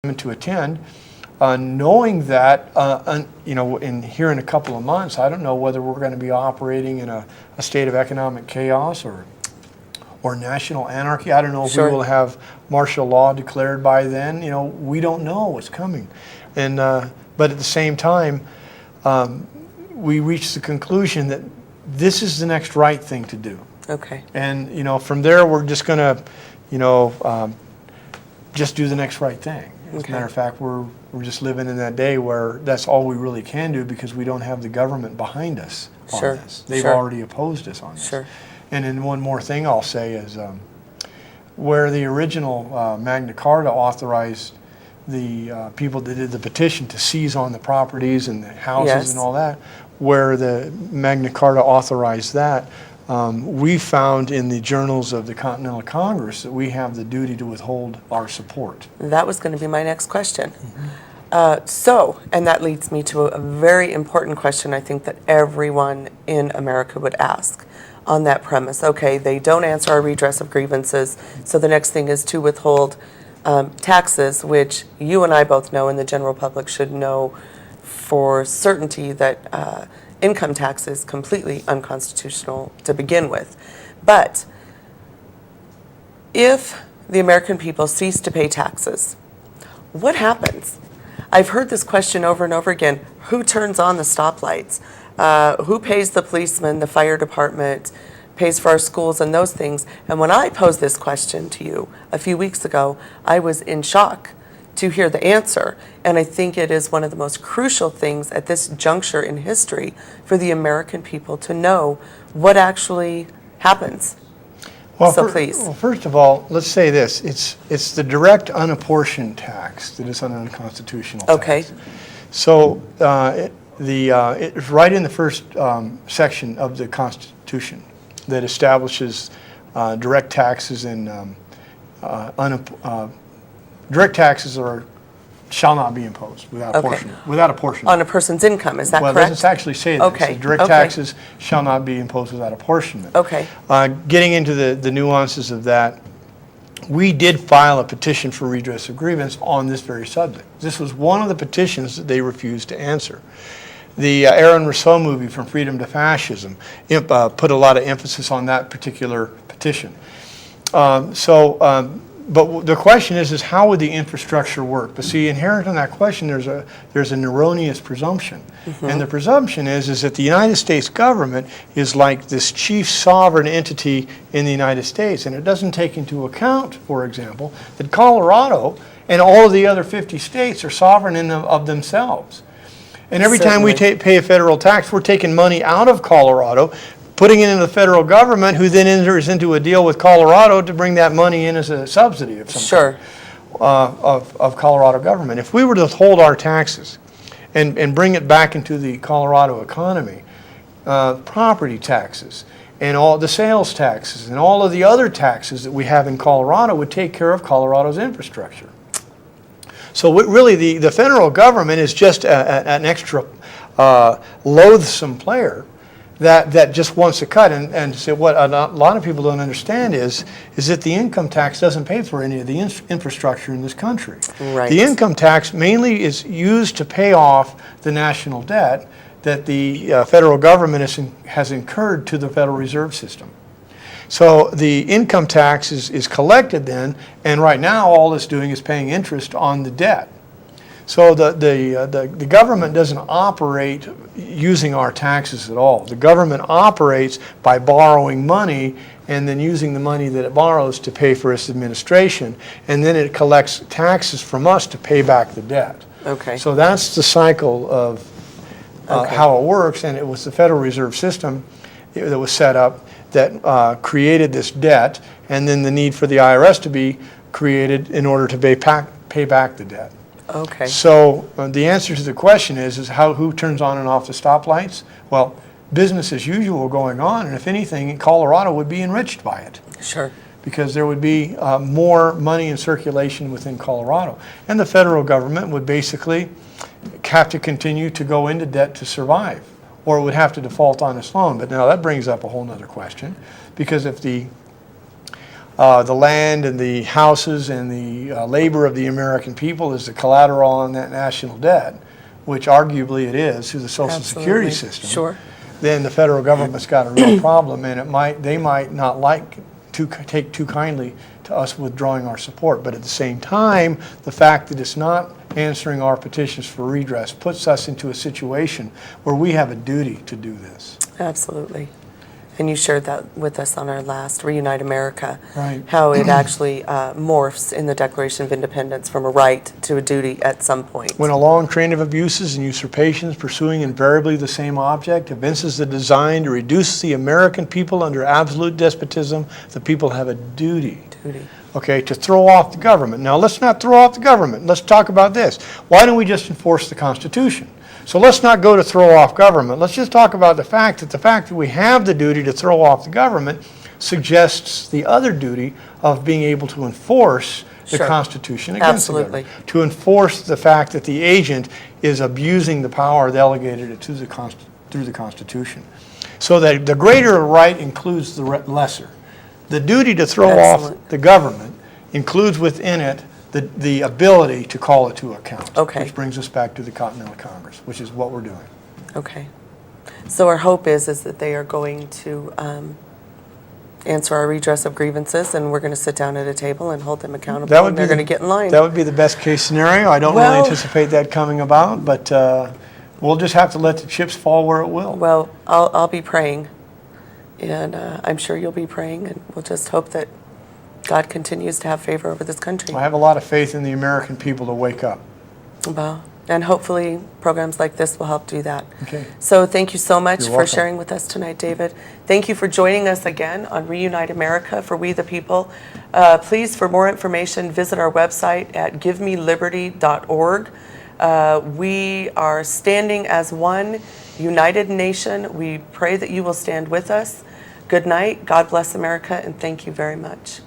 to attend, knowing that, here in a couple of months, I don't know whether we're going to be operating in a state of economic chaos or national anarchy. I don't know if we will have martial law declared by then. We don't know what's coming. And but at the same time, we reached the conclusion that this is the next right thing to do. Okay. And from there, we're just going to, just do the next right thing. As a matter of fact, we're just living in that day where that's all we really can do because we don't have the government behind us on this. They've already opposed us on this. And then one more thing I'll say is where the original Magna Carta authorized the people that did the petition to seize on the properties and the houses and all that, where the Magna Carta authorized that, we found in the journals of the Continental Congress that we have the duty to withhold our support. That was going to be my next question. And that leads me to a very important question I think that everyone in America would ask on that premise. Okay, they don't answer our redress of grievances, so the next thing is to withhold taxes, which you and I both know and the general public should know for certainty that income tax is completely unconstitutional to begin with. But if the American people cease to pay taxes, what happens? I've heard this question over and over again. Who turns on the stoplights? Who pays the policeman, the fire department, pays for our schools and those things? And when I posed this question to you a few weeks ago, I was in shock to hear the answer. And I think it is one of the most crucial things at this juncture in history for the American people to know what actually happens. Well, Please. Well, first of all, let's say this. It's the direct unapportioned tax that is an unconstitutional tax. Okay. So it's right in the first section of the Constitution that establishes direct taxes and direct taxes shall not be imposed without apportionment. Without apportionment. On a person's income, is that correct? Well, it doesn't actually say that. Okay. It says direct taxes shall not be imposed without apportionment. Okay. Getting into the nuances of that, we did file a petition for redress of grievance on this very subject. This was one of the petitions that they refused to answer. The Aaron Rousseau movie, From Freedom to Fascism, put a lot of emphasis on that particular petition. But the question is how would the infrastructure work? But see, inherent in that question, there's an erroneous presumption. And the presumption is that the United States government is like this chief sovereign entity in the United States. And it doesn't take into account, for example, that Colorado and all of the other 50 states are sovereign of themselves. And every time we pay a federal tax, we're taking money out of Colorado, putting it into the federal government, who then enters into a deal with Colorado to bring that money in as a subsidy of some kind of Colorado government. If we were to withhold our taxes and bring it back into the Colorado economy, property taxes and all the sales taxes and all of the other taxes that we have in Colorado would take care of Colorado's infrastructure. So really the federal government is just an extra loathsome player that just wants to cut. And so what a lot of people don't understand is that the income tax doesn't pay for any of the infrastructure in this country. Right. The income tax mainly is used to pay off the national debt that the federal government has incurred to the Federal Reserve System. So the income tax is collected then, and right now all it's doing is paying interest on the debt. So the government doesn't operate using our taxes at all. The government operates by borrowing money and then using the money that it borrows to pay for its administration, and then it collects taxes from us to pay back the debt. Okay. So that's the cycle of how it works, and it was the Federal Reserve System that was set up that created this debt, and then the need for the IRS to be created in order to pay back the debt. Okay. So the answer to the question is who turns on and off the stoplights? Well, business as usual going on, and if anything, Colorado would be enriched by it. Sure. Because there would be more money in circulation within Colorado. And the federal government would basically have to continue to go into debt to survive, or it would have to default on its loan. But now that brings up a whole other question, because if the the land and the houses and the labor of the American people is the collateral on that national debt, which arguably it is through the Social Security Absolutely. system, Sure. then the federal government's got a real problem, and they might not take too kindly to us withdrawing our support. But at the same time, the fact that it's not answering our petitions for redress puts us into a situation where we have a duty to do this. Absolutely. And you shared that with us on our last Reunite America, Right. how it actually morphs in the Declaration of Independence from a right to a duty at some point. When a long train of abuses and usurpations pursuing invariably the same object evinces the design to reduce the American people under absolute despotism, the people have a duty. Okay, to throw off the government. Now, let's not throw off the government. Let's talk about this. Why don't we just enforce the Constitution? So let's not go to throw off government. Let's just talk about the fact that we have the duty to throw off the government suggests the other duty of being able to enforce the Sure. Constitution against Absolutely. the government. To enforce the fact that the agent is abusing the power delegated to through the Constitution. So that the greater right includes the lesser. The duty to throw Excellent. off the government includes within it the ability to call it to account. Okay. Which brings us back to the Continental Congress, which is what we're doing. Okay. So our hope is that they are going to answer our redress of grievances, and we're going to sit down at a table and hold them accountable, and they're going to get in line. That would be the best case scenario. I don't really Well- anticipate that coming about, but we'll just have to let the chips fall where it will. Well, I'll be praying, and I'm sure you'll be praying, and we'll just hope that God continues to have favor over this country. I have a lot of faith in the American people to wake up. Well, and hopefully programs like this will help do that. Okay. So thank you so much You're for welcome. sharing with us tonight, David. Thank you for joining us again on Reunite America for We the People. Please, for more information, visit our website at givemeliberty.org. We are standing as one united nation. We pray that you will stand with us. Good night. God bless America, and thank you very much.